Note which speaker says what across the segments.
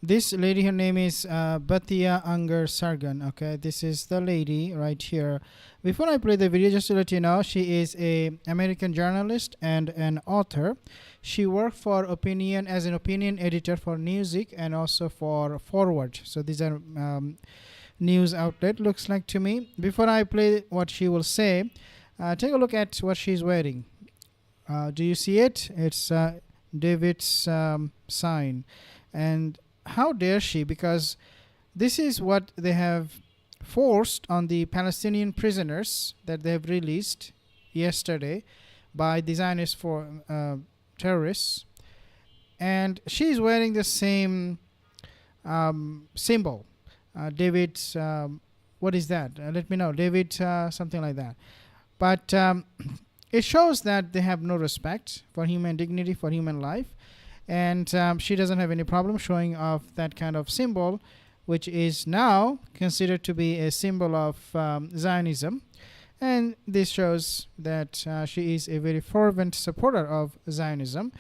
Speaker 1: this lady, her name is Batya Ungar-Sargon. Okay, this is the lady right here. Before I play the video, just to let you know, she is a American journalist and an author. She worked for opinion as an opinion editor for Newsweek and also for Forward. So these are news outlet, looks like to me. Before I play what she will say, take a look at what she's wearing. Do you see it? It's David's sign. And how dare she? Because this is what they have forced on the Palestinian prisoners that they have released yesterday by the Zionist terrorists. And she's wearing the same symbol. David's, what is that? Let me know. David, something like that. But it shows that they have no respect for human dignity, for human life. And she doesn't have any problem showing off that kind of symbol, which is now considered to be a symbol of Zionism. And this shows that she is a very fervent supporter of Zionism.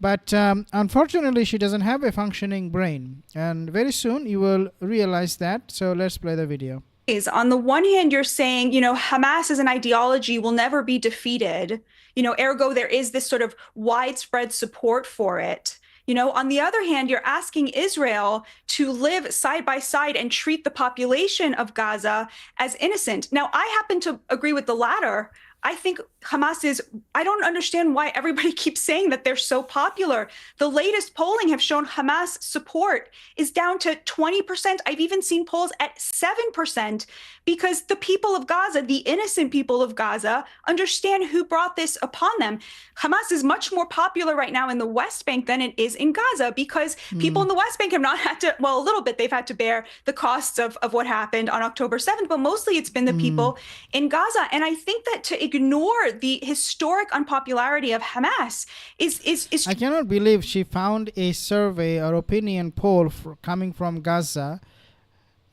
Speaker 1: But unfortunately, she doesn't have a functioning brain. And very soon you will realize that. So let's play the video.
Speaker 2: On the one hand, you're saying, Hamas as an ideology will never be defeated. Ergo, there is this sort of widespread support for it. On the other hand, you're asking Israel to live side by side and treat the population of Gaza as innocent. Now, I happen to agree with the latter. I think Hamas I don't understand why everybody keeps saying that they're so popular. The latest polling have shown Hamas support is down to 20%. I've even seen polls at 7% because the people of Gaza, the innocent people of Gaza, understand who brought this upon them. Hamas is much more popular right now in the West Bank than it is in Gaza because people in the West Bank have not had to, well, a little bit, they've had to bear the costs of what happened on October 7th, but mostly it's been the people in Gaza. And I think that to ignore the historic unpopularity of Hamas is
Speaker 1: I cannot believe she found a survey or opinion poll coming from Gaza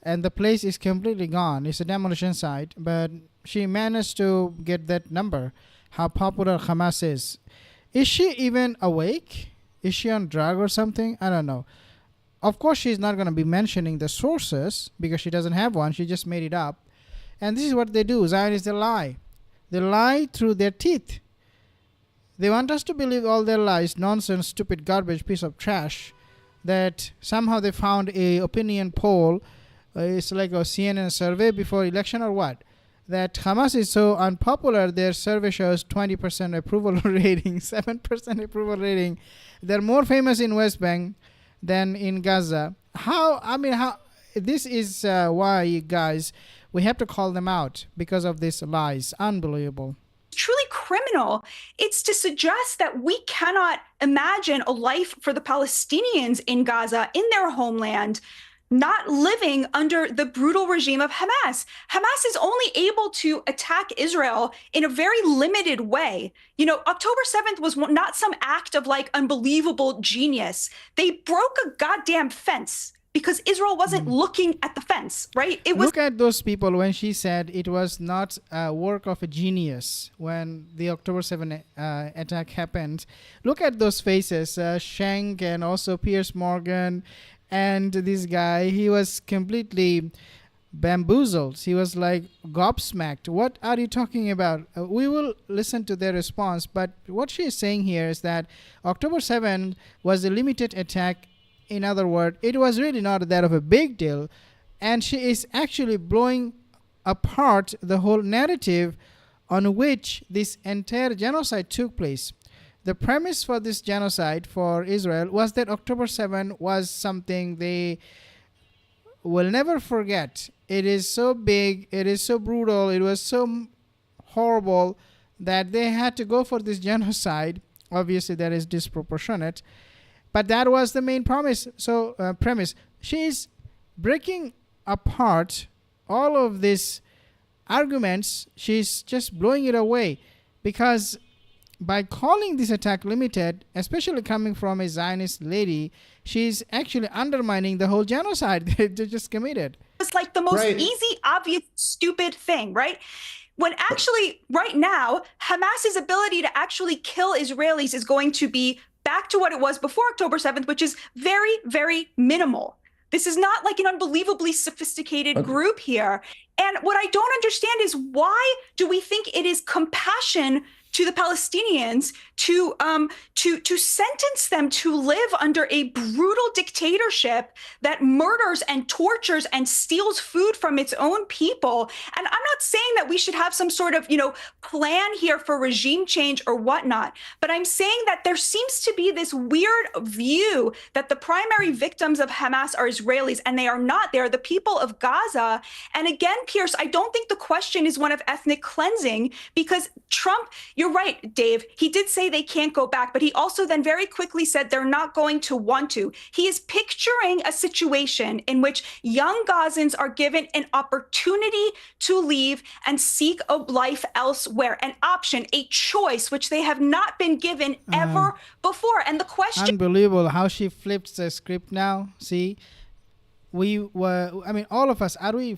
Speaker 1: and the place is completely gone. It's a demolition site, but she managed to get that number, how popular Hamas is. Is she even awake? Is she on drug or something? I don't know. Of course, she's not going to be mentioning the sources because she doesn't have one. She just made it up. And this is what they do. Zionists, they lie. They lie through their teeth. They want us to believe all their lies, nonsense, stupid, garbage, piece of trash, that somehow they found a opinion poll. It's like a CNN survey before election or what? That Hamas is so unpopular, their survey shows 20% approval rating, 7% approval rating. They're more famous in West Bank than in Gaza. This is why, guys, we have to call them out because of these lies. Unbelievable.
Speaker 2: Truly criminal. It's to suggest that we cannot imagine a life for the Palestinians in Gaza, in their homeland, not living under the brutal regime of Hamas. Hamas is only able to attack Israel in a very limited way. October 7th was not some act of unbelievable genius. They broke a goddamn fence because Israel wasn't looking at the fence, right?
Speaker 1: Look at those people when she said it was not a work of a genius when the October 7th attack happened. Look at those faces, Cenk and also Piers and this guy. He was completely bamboozled. He was like gobsmacked. What are you talking about? We will listen to their response. But what she is saying here is that October 7th was a limited attack. In other words, it was really not that of a big deal. And she is actually blowing apart the whole narrative on which this entire genocide took place. The premise for this genocide for Israel was that October 7 was something they will never forget. It is so big, it is so brutal, it was so horrible that they had to go for this genocide. Obviously, that is disproportionate. But that was the main premise. She is breaking apart all of these arguments. She's just blowing it away because by calling this attack limited, especially coming from a Zionist lady, she's actually undermining the whole genocide they just committed.
Speaker 2: It's like the most easy, obvious, stupid thing, right? When actually, right now, Hamas's ability to actually kill Israelis is going to be back to what it was before October 7th, which is very, very minimal. This is not like an unbelievably sophisticated group here. And what I don't understand is, why do we think it is compassion to the Palestinians to sentence them to live under a brutal dictatorship that murders and tortures and steals food from its own people? And I'm not saying that we should have some sort of, plan here for regime change or whatnot, but I'm saying that there seems to be this weird view that the primary victims of Hamas are Israelis, and they are not. They are the people of Gaza. And again, Piers, I don't think the question is one of ethnic cleansing, because Trump, you're right, Dave, he did say they can't go back, but he also then very quickly said they're not going to want to. He is picturing a situation in which young Gazans are given an opportunity to leave and seek a life elsewhere, an option, a choice, which they have not been given ever before. And the question...
Speaker 1: Unbelievable how she flips the script now. See, all of us, are we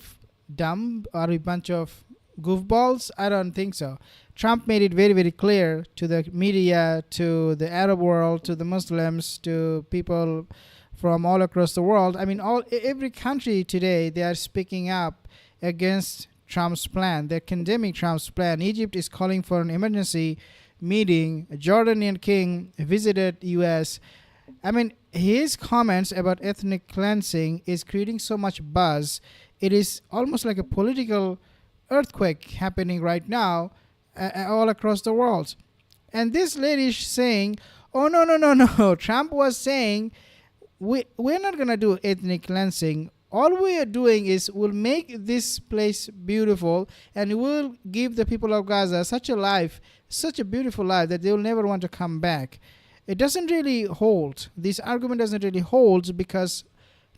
Speaker 1: dumb? Are we a bunch of goofballs? I don't think so. Trump made it very, very clear to the media, to the Arab world, to the Muslims, to people from all across the world. Every country today, they are speaking up against Trump's plan. They're condemning Trump's plan. Egypt is calling for an emergency meeting. A Jordanian king visited U.S. His comments about ethnic cleansing is creating so much buzz. It is almost like a political earthquake happening right now all across the world. And this lady is saying, oh, no. Trump was saying, we're not going to do ethnic cleansing. All we are doing is we'll make this place beautiful, and we'll give the people of Gaza such a beautiful life that they will never want to come back. It doesn't really hold. This argument doesn't really hold, because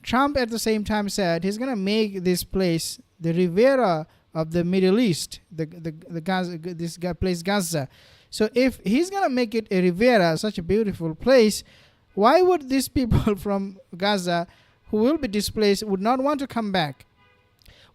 Speaker 1: Trump at the same time said he's going to make this place the Riviera of the Middle East, the Gaza, this place Gaza. So if he's going to make it a Riviera, such a beautiful place, why would these people from Gaza who will be displaced would not want to come back?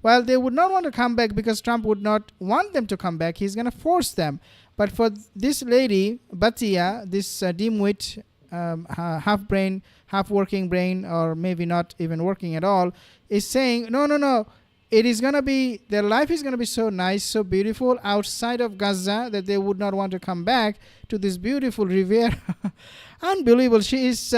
Speaker 1: Well, they would not want to come back because Trump would not want them to come back. He's going to force them. But for this lady, Batya, this dimwit, half-brain, half-working brain, or maybe not even working at all, is saying, no. It is going to be, their life is going to be so nice, so beautiful outside of Gaza that they would not want to come back to this beautiful Riviera. Unbelievable. She is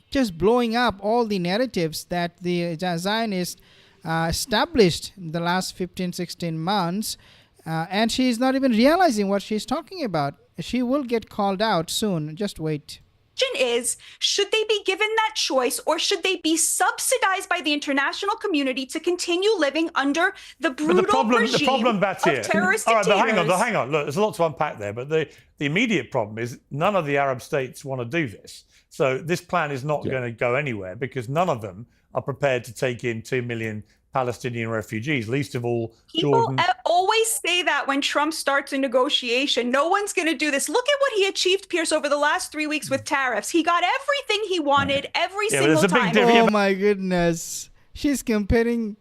Speaker 1: just blowing up all the narratives that the Zionists established in the last 15, 16 months. And she is not even realizing what she's talking about. She will get called out soon. Just wait.
Speaker 2: Is, should they be given that choice, or should they be subsidized by the international community to continue living under the brutal regime of terrorist dictators?
Speaker 3: All right, but hang on. Look, there's a lot to unpack there, but the immediate problem is none of the Arab states want to do this. So this plan is not going to go anywhere, because none of them are prepared to take in 2 million Palestinian refugees, least of all Jordan.
Speaker 2: People always say that when Trump starts a negotiation. No one's going to do this. Look at what he achieved, Piers, over the last 3 weeks with tariffs. He got everything he wanted every single time.
Speaker 1: Oh, my goodness. She's comparing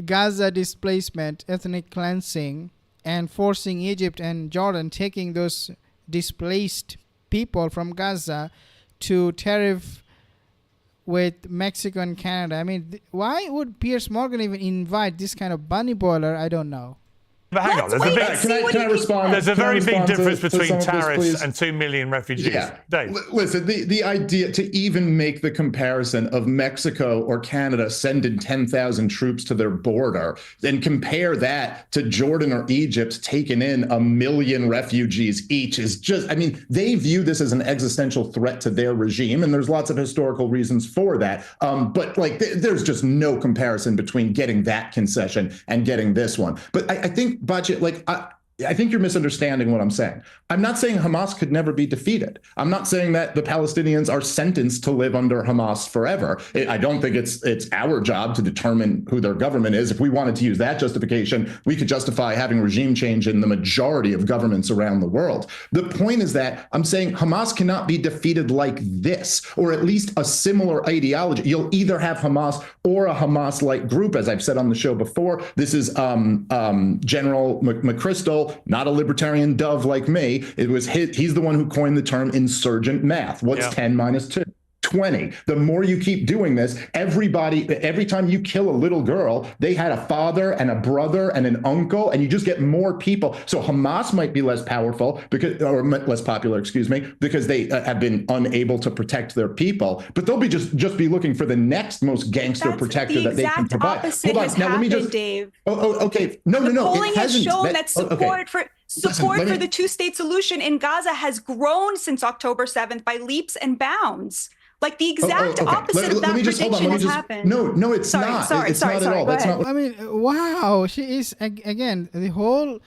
Speaker 1: Gaza displacement, ethnic cleansing, and forcing Egypt and Jordan, taking those displaced people from Gaza to tariff with Mexico and Canada. Why would Piers Morgan even invite this kind of bunny boiler? I don't know.
Speaker 3: But hang on,
Speaker 4: can I respond?
Speaker 3: There's a very big difference between tariffs and 2 million refugees.
Speaker 4: Yeah.
Speaker 3: Dave.
Speaker 4: Listen, the idea to even make the comparison of Mexico or Canada sending 10,000 troops to their border, then compare that to Jordan or Egypt taking in 1 million refugees each is just, they view this as an existential threat to their regime, and there's lots of historical reasons for that. But there's just no comparison between getting that concession and getting this one. But I think, Batya, I think you're misunderstanding what I'm saying. I'm not saying Hamas could never be defeated. I'm not saying that the Palestinians are sentenced to live under Hamas forever. I don't think it's our job to determine who their government is. If we wanted to use that justification, we could justify having regime change in the majority of governments around the world. The point is that I'm saying Hamas cannot be defeated like this, or at least a similar ideology. You'll either have Hamas or a Hamas-like group, as I've said on the show before. This is General McChrystal powerful, not a libertarian dove like me. It was he's the one who coined the term insurgent math. What's 10 minus 2? 20. The more you keep doing this, every time you kill a little girl, they had a father and a brother and an uncle, and you just get more people. So Hamas might be less powerful or less popular, because they have been unable to protect their people. But they'll be just be looking for the next most gangster protector that they can provide.
Speaker 2: Hold on, now let me just. Dave.
Speaker 4: Okay. No.
Speaker 2: Polling has shown that support for the two-state solution in Gaza has grown since October 7th by leaps and bounds. Like the exact opposite of that prediction has happened.
Speaker 4: No, it's not.
Speaker 2: Sorry,
Speaker 4: not at all. That's not.
Speaker 1: I mean, wow. She is, again, the whole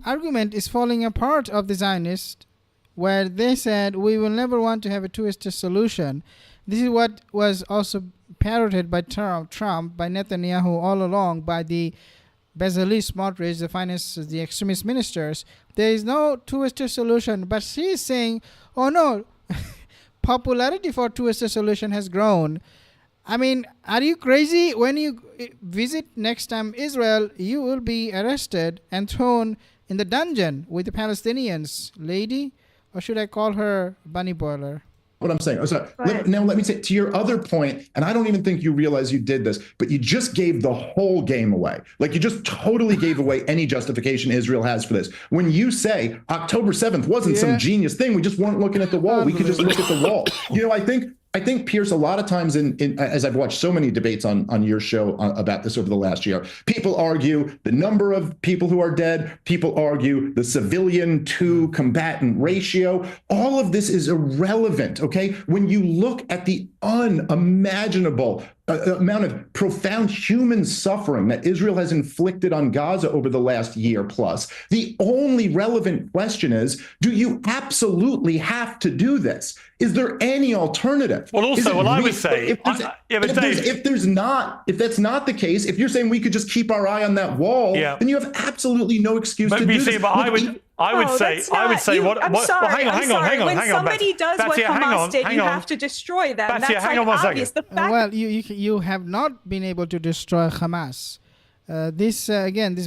Speaker 1: argument is falling apart of the Zionists, where they said, we will never want to have a two-state solution. This is what was also parroted by Trump, by Netanyahu all along, by the Bezalel, Smotrich, the extremist ministers. There is no two-state solution. But she is saying, oh no, popularity for two-state solution has grown. I mean, are you crazy? When you visit next time Israel, you will be arrested and thrown in the dungeon with the Palestinians. Lady, or should I call her Bunny Boiler?
Speaker 4: What I'm saying. Now let me say to your other point, and I don't even think you realize you did this, but you just gave the whole game away. Like you just totally gave away any justification Israel has for this. When you say October 7th wasn't some genius thing, we just weren't looking at the wall. We could just look at the wall. I think, Piers, a lot of times as I've watched so many debates on your show about this over the last year, people argue the number of people who are dead. People argue the civilian to combatant ratio. All of this is irrelevant, okay? When you look at the unimaginable amount of profound human suffering that Israel has inflicted on Gaza over the last year plus, the only relevant question is, do you absolutely have to do this? Is there any alternative?
Speaker 3: Well, also, I would say,
Speaker 4: if that's not the case, if you're saying we could just keep our eye on that wall, then you have absolutely no excuse to do this.
Speaker 3: But I would say,
Speaker 2: I'm sorry. When somebody does what
Speaker 3: Batya,
Speaker 2: Hamas did, you have to destroy them.
Speaker 3: Batya,
Speaker 2: that's
Speaker 3: hang on one
Speaker 2: obvious.
Speaker 3: second.
Speaker 1: Well, you have not been able to destroy Hamas. This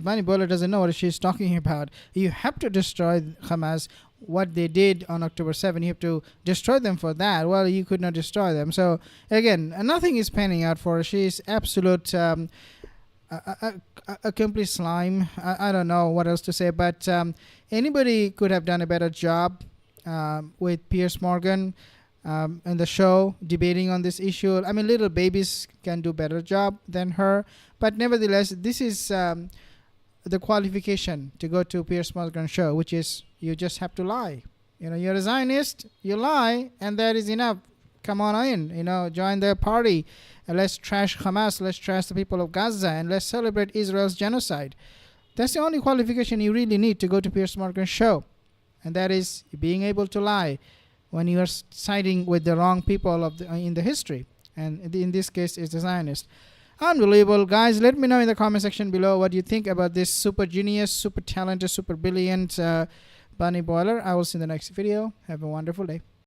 Speaker 1: Bunny Boiler doesn't know what she's talking about. You have to destroy Hamas. What they did on October 7th, you have to destroy them for that. Well, you could not destroy them. So, again, nothing is panning out for her. She's absolute... a complete slime. I don't know what else to say, but anybody could have done a better job with Piers Morgan in the show debating on this issue. I mean, little babies can do better job than her, but nevertheless, this is the qualification to go to Piers Morgan show, which is you just have to lie. You're a Zionist, you lie, and that is enough. Come on in, join their party. And let's trash Hamas, let's trash the people of Gaza, and let's celebrate Israel's genocide. That's the only qualification you really need to go to Piers Morgan's show. And that is being able to lie when you are siding with the wrong people in the history. And in this case, it's the Zionist. Unbelievable. Guys, let me know in the comment section below what you think about this super genius, super talented, super brilliant Bunny Boiler. I will see you in the next video. Have a wonderful day.